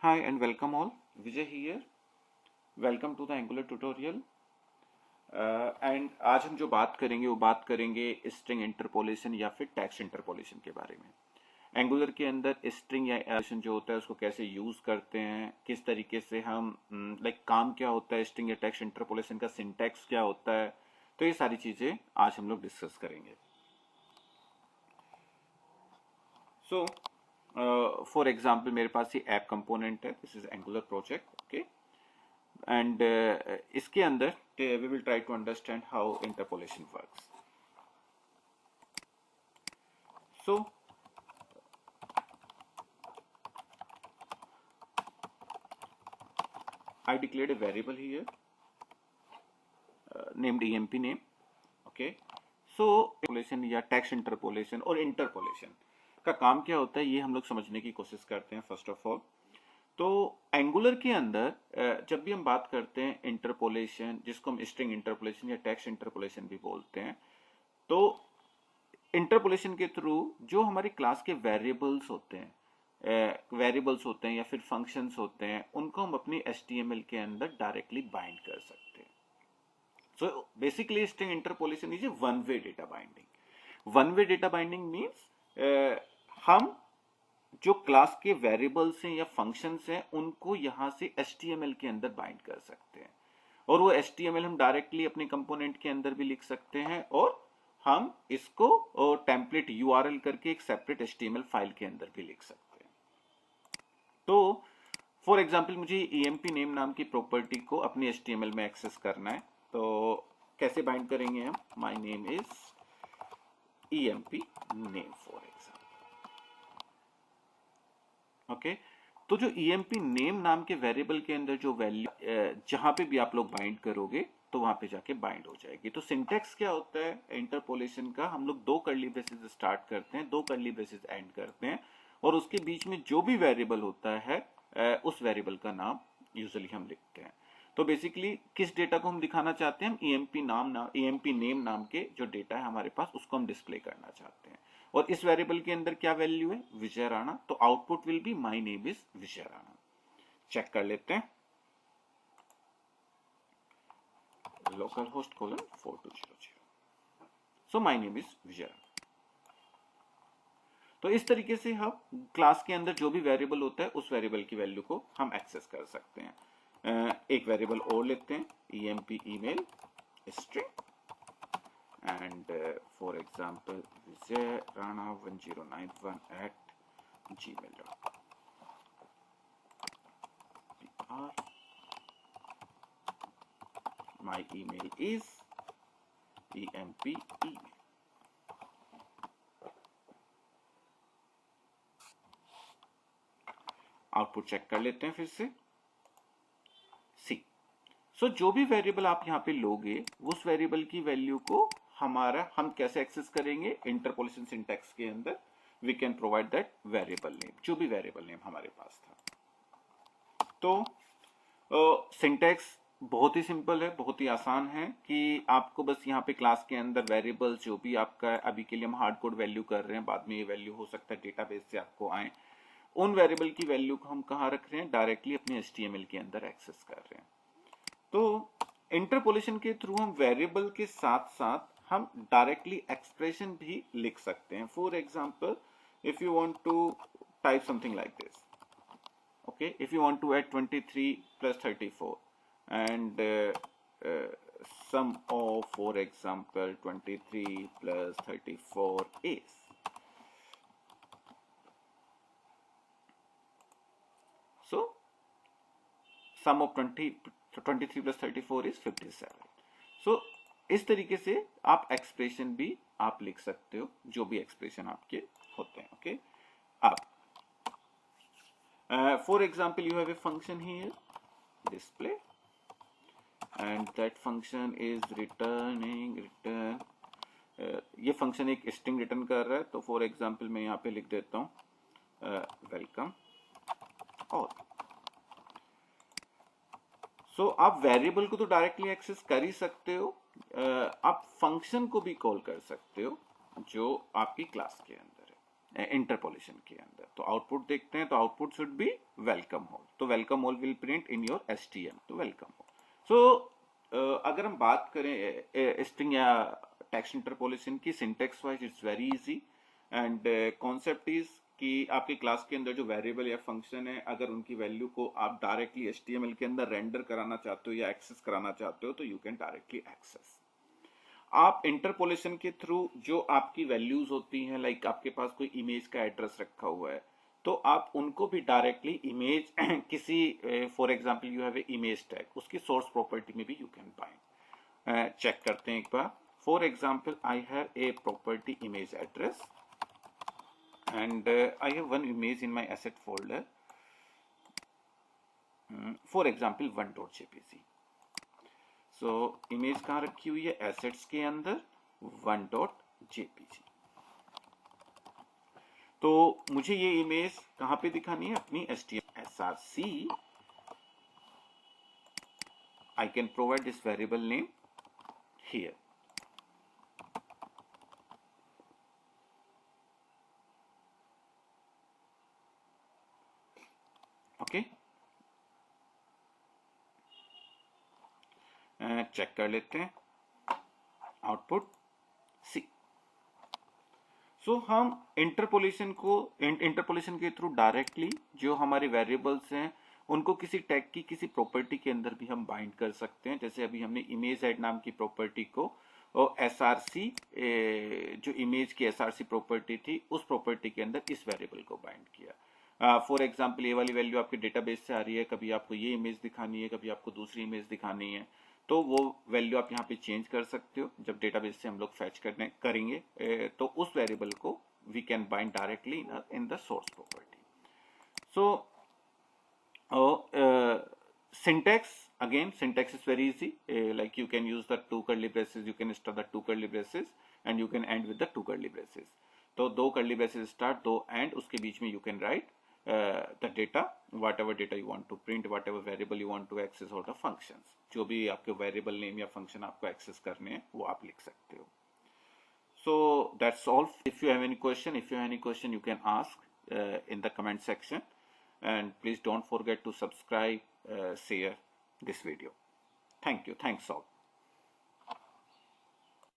Hi and welcome all. Vijay here. Welcome to the Angular tutorial. And आज हम जो बात करेंगे वो बात करेंगे स्ट्रिंग इंटरपोलेशन या फिर टेक्स्ट इंटरपोलेशन के बारे में। एंगुलर के अंदर स्ट्रिंग या इंटरपोलेशन जो होता है उसको कैसे यूज करते हैं, किस तरीके से हम काम क्या होता है स्ट्रिंग या टेक्स्ट इंटरपोलेशन का, सिंटैक्स क्या होता है, तो ये सारी चीजें आज हम लोग डिस्कस करेंगे। सो फॉर एग्जाम्पल मेरे पास ये ऐप कंपोनेंट है, this is angular project, okay. And इसके अंदर we will try to understand how interpolation works. So I declared a variable here named emp name, okay. So interpolation या text interpolation और interpolation का काम क्या होता है ये हम लोग समझने की कोशिश करते हैं फर्स्ट ऑफ ऑल। तो एंगुलर के अंदर जब भी हम बात करते हैं इंटरपोलेशन, जिसको हम स्ट्रिंग इंटरपोलेशन या टेक्स्ट इंटरपोलेशन भी बोलते हैं, तो इंटरपोलेशन के थ्रू जो हमारी क्लास के वेरिएबल्स होते हैं या फिर फंक्शंस होते हैं, उनको हम अपनी HTML के अंदर डायरेक्टली बाइंड कर सकते हैं। So basically string interpolation is a one way data binding. One way data binding means हम जो क्लास के वेरिएबल्स हैं या फंक्शंस हैं उनको यहां से HTML के अंदर बाइंड कर सकते हैं, और वो HTML हम डायरेक्टली अपने कंपोनेंट के अंदर भी लिख सकते हैं, और हम इसको टेम्पलेट URL करके एक सेपरेट HTML फाइल के अंदर भी लिख सकते हैं। तो फॉर एग्जाम्पल मुझे emp नेम नाम की प्रॉपर्टी को अपनी HTML में एक्सेस करना है, तो कैसे बाइंड करेंगे हम? माई name is emp name for example, okay. तो जो emp नेम नाम के वेरिएबल के अंदर जो वैल्यू जहां पे भी आप लोग बाइंड करोगे तो वहां पे जाके बाइंड हो जाएगी। तो सिंटैक्स क्या होता है इंटरपोलेशन का? हम लोग दो कर्ली ब्रेसेस स्टार्ट करते हैं, दो कर्ली ब्रेसेस एंड करते हैं, और उसके बीच में जो भी वेरिएबल होता है उस वेरिएबल का नाम यूजुअली हम लिखते हैं। तो बेसिकली किस डेटा को हम दिखाना चाहते हैं? हम emp नेम नाम के जो डेटा है हमारे पास उसको हम डिस्प्ले करना चाहते हैं, और इस वेरिएबल के अंदर क्या वैल्यू है? विजय राणा। तो output will be my name is Vijay Rana. Check कर लेते हैं, local host :4200। So my name is Vijay Rana. तो इस तरीके से हम क्लास के अंदर जो भी वेरिएबल होता है उस वेरिएबल की वैल्यू को हम एक्सेस कर सकते हैं। एक वेरिएबल और लेते हैं, emp email string, and for example Vijay Rana 1091 at gmail.com. My email is emp email. Output check कर लेते हैं फिर से। सी सो जो भी वेरिएबल आप यहाँ पे लोगे उस वेरिएबल की वैल्यू को हम कैसे एक्सेस करेंगे? इंटरपोलेशन सिंटैक्स के अंदर we can provide that variable name, जो भी वेरिएबल नेम हमारे पास था। तो सिंटैक्स बहुत ही सिंपल है, बहुत ही आसान है कि आपको बस यहाँ पे क्लास के अंदर वेरिएबल जो भी आपका, अभी के लिए हम हार्ड कोड वैल्यू कर रहे हैं, बाद में ये वैल्यू हो सकता है डेटाबेस से आपको आए, उन वेरिएबल की वैल्यू को हम कहाँ रख रहे हैं? डायरेक्टली अपने HTML के अंदर एक्सेस कर रहे हैं। तो इंटरपोलेशन के थ्रू हम वेरिएबल के साथ साथ हम डायरेक्टली एक्सप्रेशन भी लिख सकते हैं। For example if you want to type something like this, okay, if you want to add 23 plus 34 and sum of, for example, 23 plus 34 is, so sum of 23 plus 34 is 57. so इस तरीके से आप expression भी आप लिख सकते हो, जो भी एक्सप्रेशन आपके होते हैं, ओके। अब for example you have a function here display and that function is return ये फंक्शन एक स्ट्रिंग रिटर्न कर रहा है। तो फॉर एग्जाम्पल मैं यहाँ पे लिख देता हूँ वेलकम ऑल। सो आप वेरिएबल को तो डायरेक्टली एक्सेस कर ही सकते हो, आप फंक्शन को भी कॉल कर सकते हो जो आपकी क्लास के अंदर है इंटरपोलेशन के अंदर। तो आउटपुट देखते हैं, तो output should be welcome all, तो welcome all will print in your STM, तो वेलकम ऑल। सो अगर हम बात करें स्ट्रिंग या टेक्स्ट इंटरपोलेशन की, syntax wise it's very easy and concept is कि आपकी क्लास के अंदर जो वेरिएबल या फंक्शन है, अगर उनकी वैल्यू को आप डायरेक्टली एचटीएमएल के अंदर रेंडर कराना चाहते हो या एक्सेस कराना चाहते हो, तो यू कैन डायरेक्टली एक्सेस। आप इंटरपोलेशन के थ्रू जो आपकी वैल्यूज होती हैं, लाइक आपके पास कोई इमेज का एड्रेस रखा हुआ है, तो आप उनको भी डायरेक्टली इमेज किसी, for example you have a image tag, उसकी सोर्स प्रॉपर्टी में भी यू कैन बाइंड। चेक करते हैं एक बार। For example I have a property image address and I have one image in my asset folder, for example 1.jpg। so image कहाँ रखी हुई है? assets के अंदर 1.jpg। तो मुझे ये इमेज कहाँ पे दिखानी है? अपनी HTML src, I can provide this variable name here। Okay, check कर लेते हैं आउटपुट सी। सो हम इंटरपोलेशन के थ्रू डायरेक्टली जो हमारे वेरिएबल्स हैं उनको किसी टैग की किसी प्रॉपर्टी के अंदर भी हम बाइंड कर सकते हैं। जैसे अभी हमने इमेज एड नाम की प्रॉपर्टी को और एसआरसी, जो इमेज की एसआरसी प्रॉपर्टी थी, उस प्रॉपर्टी के अंदर इस वेरिएबल को बाइंड किया। फॉर एग्जांपल ये वाली वैल्यू आपके डेटाबेस से आ रही है, कभी आपको ये इमेज दिखानी है, कभी आपको दूसरी इमेज दिखानी है, तो वो वैल्यू आप यहाँ पे चेंज कर सकते हो। जब डेटाबेस से हम लोग फैच करेंगे तो उस वेरिएबल को we can bind directly in the source property. So syntax, again syntax is very easy, like you can use the two curly braces, you can start the two curly braces and you can end with the two curly braces। तो दो curly braces start, दो end, उसके बीच में you can write the data, whatever data you want to print, whatever variable you want to access, or the functions, जो भी आपके variable name या function आपको access करने हैं वो आप लिख सकते हो। So that's all। if you have any question you can ask in the comment section, and please don't forget to subscribe, share this video। Thank you, thanks all।